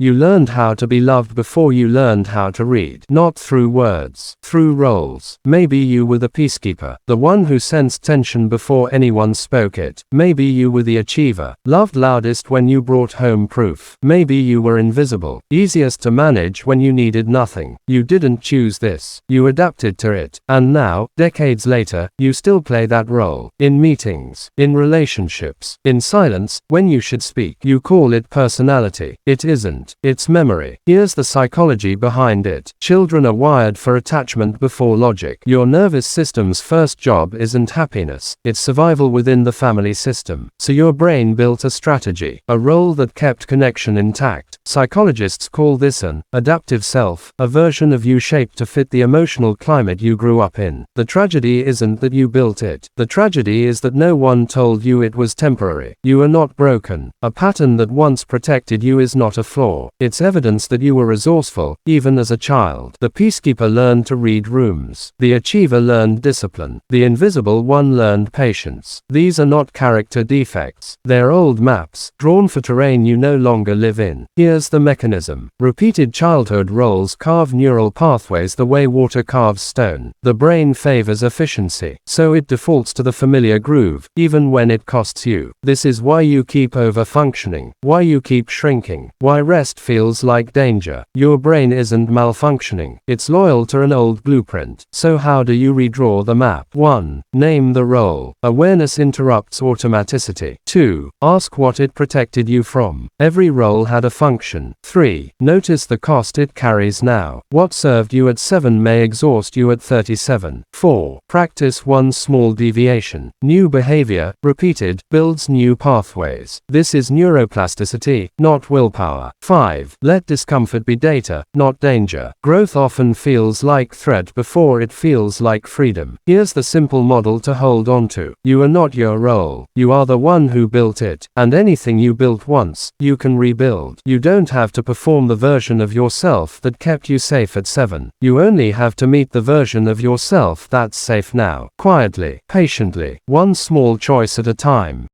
You learned how to be loved before you learned how to read. Not through words, through roles. Maybe you were the peacekeeper, the one who sensed tension before anyone spoke it. Maybe you were the achiever, loved loudest when you brought home proof. Maybe you were invisible, easiest to manage when you needed nothing. You didn't choose this. You adapted to it. And now, decades later, you still play that role. In meetings, in relationships, in silence, when you should speak. You call it personality. It isn't. It's memory. Here's the psychology behind it. Children are wired for attachment before logic. Your nervous system's first job isn't happiness. It's survival within the family system. So your brain built a strategy, a role that kept connection intact. Psychologists call this an adaptive self, a version of you shaped to fit the emotional climate you grew up in. The tragedy isn't that you built it. The tragedy is that no one told you it was temporary. You are not broken. A pattern that once protected you is not a flaw. It's evidence that you were resourceful, even as a child. The peacekeeper learned to read rooms. The achiever learned discipline. The invisible one learned patience. These are not character defects. They're old maps, drawn for terrain you no longer live in. Here's the mechanism. Repeated childhood roles carve neural pathways the way water carves stone. The brain favors efficiency, so it defaults to the familiar groove, even when it costs you. This is why you keep over-functioning, why you keep shrinking, why rest feels like danger. Your brain isn't malfunctioning. It's loyal to an old blueprint. So how do you redraw the map? 1. Name the role. Awareness interrupts automaticity. 2. Ask what it protected you from. Every role had a function. 3. Notice the cost it carries now. What served you at 7 may exhaust you at 37. 4. Practice one small deviation. New behavior, repeated, builds new pathways. This is neuroplasticity, not willpower. 5. Let discomfort be data, not danger. Growth often feels like threat before it feels like freedom. Here's the simple model to hold on to. You are not your role. You are the one who built it. And anything you built once, you can rebuild. You don't have to perform the version of yourself that kept you safe at 7. You only have to meet the version of yourself that's safe now. Quietly, patiently, one small choice at a time.